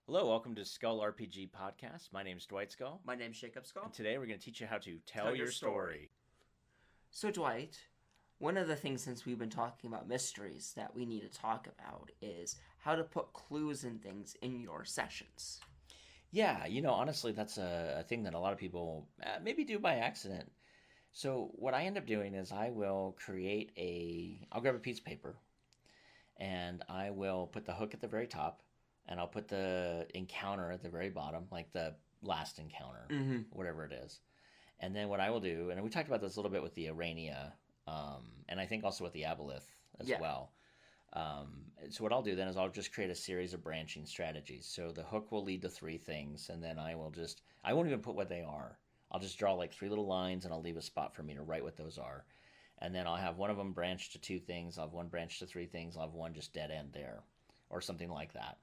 Hello, welcome to Skull RPG Podcast. My name's Dwight Skull. My name's Jacob Skull. And today we're going to teach you how to tell your story. So, Dwight, one of the things since we've been talking about mysteries that we need to talk about is how to put clues and things in your sessions. Yeah, honestly, that's a thing that a lot of people maybe do by accident. So, what I end up doing is I'll grab a piece of paper and I will put the hook at the very top and I'll put the encounter at the very bottom, like the last encounter, whatever it is. And then what I will do, and we talked about this a little bit with the Arania, and I think also with the Aboleth as well. So what I'll do then is I'll just create a series of branching strategies. So the hook will lead to three things, and then I won't even put what they are. I'll just draw like three little lines, and I'll leave a spot for me to write what those are. And then I'll have one of them branch to two things. I'll have one branch to three things. I'll have one just dead end there, or something like that.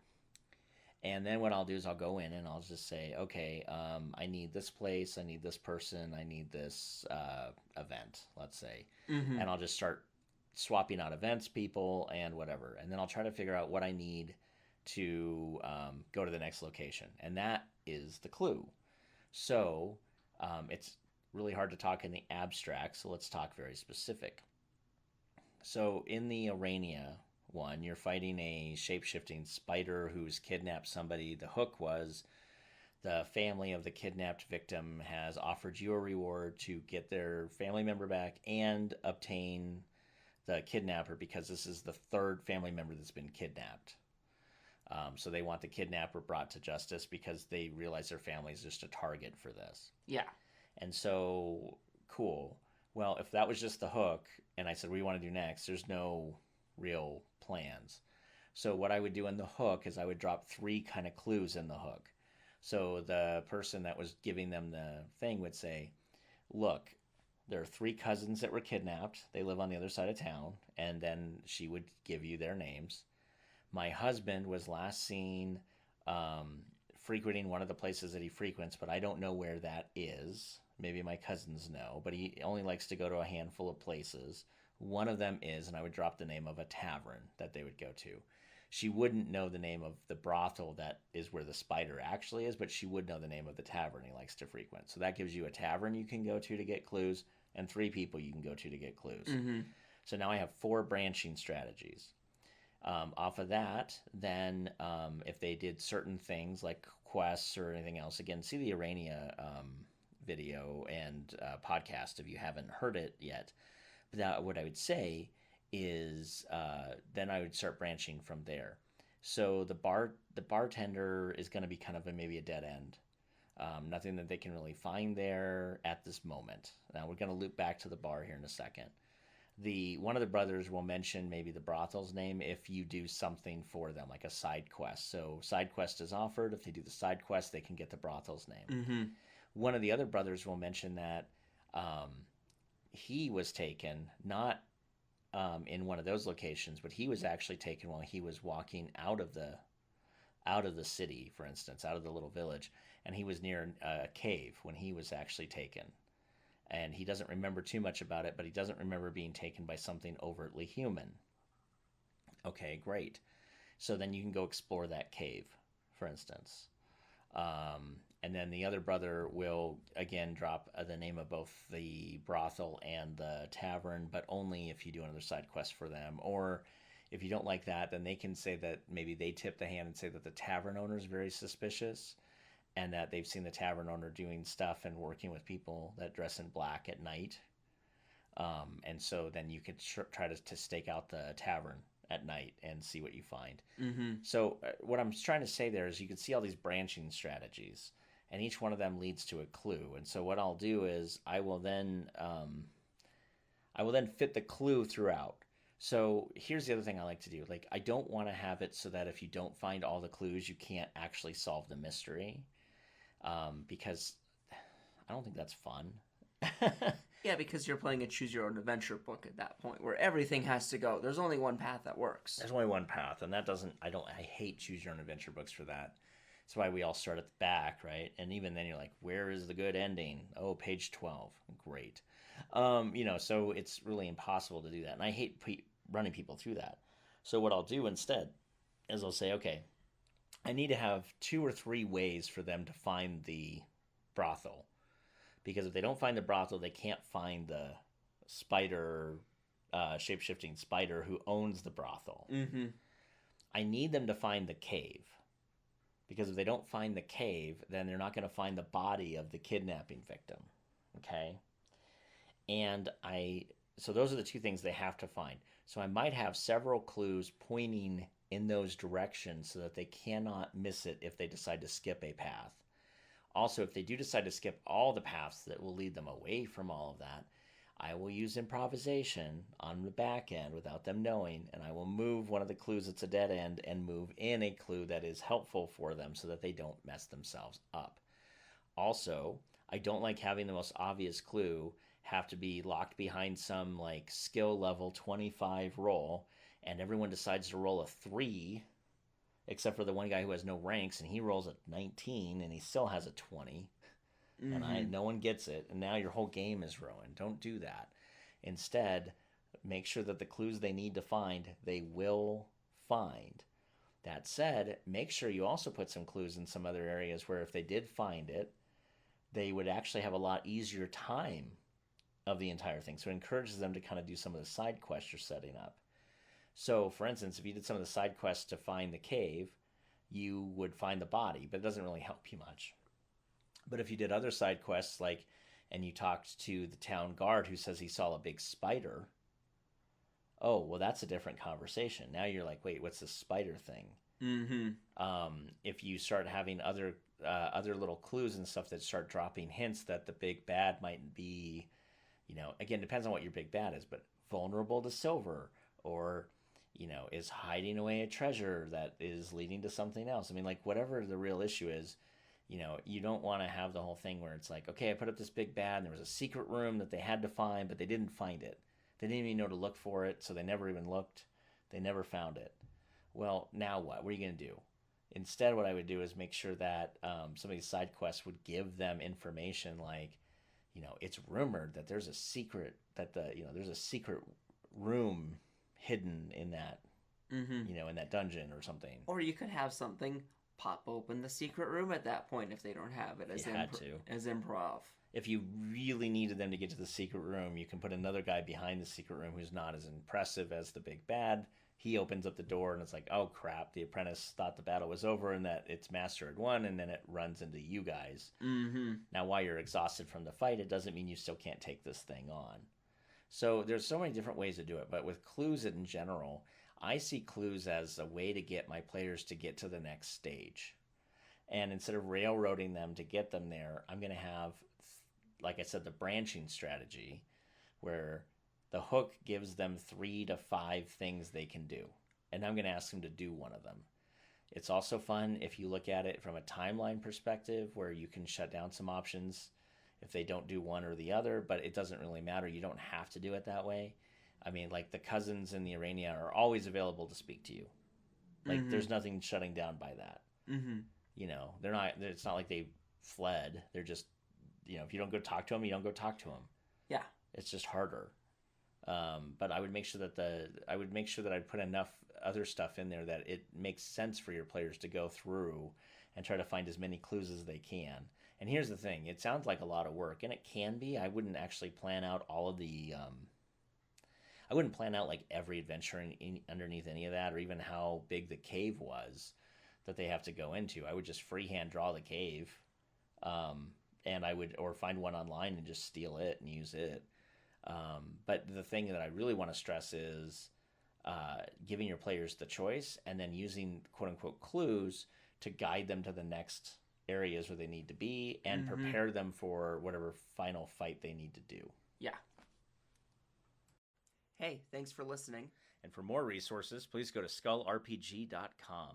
And then what I'll do is I'll go in and I'll just say, okay, I need this place, I need this person, I need this event, let's say. And I'll just start swapping out events, people, and whatever. And then I'll try to figure out what I need to go to the next location. And that is the clue. So it's really hard to talk in the abstract, so let's talk very specific. So in the Arania one, you're fighting a shape-shifting spider who's kidnapped somebody. The hook was the family of the kidnapped victim has offered you a reward to get their family member back and obtain the kidnapper, because this is the third family member that's been kidnapped. So they want the kidnapper brought to justice because they realize their family is just a target for this. Yeah. And so, cool. Well, if that was just the hook and I said, what do you want to do next? There's no real plans. So what I would do in the hook is I would drop three kind of clues in the hook. So the person that was giving them the thing would say, look, there are three cousins that were kidnapped. They live on the other side of town. And then she would give you their names. My husband was last seen frequenting one of the places that he frequents, but I don't know where that is. Maybe my cousins know, but he only likes to go to a handful of places. One of them is, and I would drop the name of a tavern that they would go to. She wouldn't know the name of the brothel that is where the spider actually is, but she would know the name of the tavern he likes to frequent. So that gives you a tavern you can go to get clues, and three people you can go to get clues. So now I have four branching strategies. Off of that, then if they did certain things like quests or anything else, again, see the Arania video and podcast if you haven't heard it yet. But that, what I would say is then I would start branching from there. So the bartender is going to be kind of maybe a dead end. Nothing that they can really find there at this moment. Now we're going to loop back to the bar here in a second. One of the brothers will mention maybe the brothel's name if you do something for them, like a side quest. So side quest is offered. If they do the side quest, they can get the brothel's name. One of the other brothers will mention that he was taken, not in one of those locations, but he was actually taken while he was walking out of the city, for instance, out of the little village, and he was near a cave when he was actually taken. And he doesn't remember too much about it, but he doesn't remember being taken by something overtly human. Okay, great. So then you can go explore that cave, for instance. And then the other brother will, again, drop the name of both the brothel and the tavern, but only if you do another side quest for them. Or if you don't like that, then they can say that maybe they tip the hand and say that the tavern owner is very suspicious and that they've seen the tavern owner doing stuff and working with people that dress in black at night. And so then you could try to stake out the tavern at night and see what you find. So what I'm trying to say there is you can see all these branching strategies, and each one of them leads to a clue. And so what I'll do is I will then fit the clue throughout. So here's the other thing I like to do. Like, I don't want to have it so that if you don't find all the clues, you can't actually solve the mystery, because I don't think that's fun. Yeah, because you're playing a choose your own adventure book at that point where everything has to go. There's only one path that works. There's only one path, and that doesn't. I hate choose your own adventure books for that. That's why we all start at the back, right? And even then, you're like, where is the good ending? Oh, page 12. Great. So it's really impossible to do that, and I hate running people through that. So what I'll do instead is I'll say, okay, I need to have 2 or 3 ways for them to find the brothel. Because if they don't find the brothel, they can't find the spider, shape shifting spider who owns the brothel. Mm-hmm. I need them to find the cave. Because if they don't find the cave, then they're not going to find the body of the kidnapping victim. Okay? And so those are the 2 things they have to find. So I might have several clues pointing in those directions so that they cannot miss it if they decide to skip a path. Also, if they do decide to skip all the paths that will lead them away from all of that, I will use improvisation on the back end without them knowing, and I will move one of the clues that's a dead end and move in a clue that is helpful for them so that they don't mess themselves up. Also, I don't like having the most obvious clue have to be locked behind some like skill level 25 roll, and everyone decides to roll a 3 except for the one guy who has no ranks, and he rolls a 19 and he still has a 20, and Mm-hmm. no one gets it, and now your whole game is ruined. Don't do that. Instead, make sure that the clues they need to find, they will find. That said, make sure you also put some clues in some other areas where if they did find it, they would actually have a lot easier time of the entire thing. So it encourages them to kind of do some of the side quests you're setting up. So, for instance, if you did some of the side quests to find the cave, you would find the body, but it doesn't really help you much. But if you did other side quests, like, and you talked to the town guard who says he saw a big spider, oh, well, that's a different conversation. Now you're like, wait, what's this spider thing? Mm-hmm. If you start having other little clues and stuff that start dropping hints that the big bad might be, again, depends on what your big bad is, but vulnerable to silver, or is hiding away a treasure that is leading to something else. I mean, like, whatever the real issue is, you don't want to have the whole thing where it's like, okay, I put up this big bad and there was a secret room that they had to find, but they didn't find it. They didn't even know to look for it, so they never even looked. They never found it. Well, now what? What are you going to do? Instead, what I would do is make sure that some of these side quests would give them information like, it's rumored that there's a secret there's a secret room hidden in that Mm-hmm. in that dungeon or something. Or you could have something pop open the secret room at that point if they don't have it If you had to. as improv. If you really needed them to get to the secret room, you can put another guy behind the secret room who's not as impressive as the big bad. He opens up the door and it's like, oh crap, the apprentice thought the battle was over and that its master had won, and then it runs into you guys. Mm-hmm. Now, while you're exhausted from the fight, it doesn't mean you still can't take this thing on. So there's so many different ways to do it, but with clues in general, I see clues as a way to get my players to get to the next stage. And instead of railroading them to get them there, I'm going to have, like I said, the branching strategy where the hook gives them 3 to 5 things they can do. And I'm going to ask them to do one of them. It's also fun if you look at it from a timeline perspective where you can shut down some options if they don't do one or the other, but it doesn't really matter. You don't have to do it that way. I mean, like the cousins in the arena are always available to speak to you. Like Mm-hmm. there's nothing shutting down by that. Mm-hmm. They're not. It's not like they fled. They're just, if you don't go talk to them, you don't go talk to them. Yeah. It's just harder. But I would make sure that I put enough other stuff in there that it makes sense for your players to go through and try to find as many clues as they can. And here's the thing: it sounds like a lot of work, and it can be. I wouldn't actually plan out all of the. I wouldn't plan out like every adventure underneath any of that, or even how big the cave was that they have to go into. I would just freehand draw the cave, and I would or find one online and just steal it and use it. But the thing that I really want to stress is giving your players the choice and then using quote unquote clues to guide them to the next areas where they need to be and Mm-hmm. prepare them for whatever final fight they need to do. Yeah. Hey, thanks for listening. And for more resources, please go to skullrpg.com.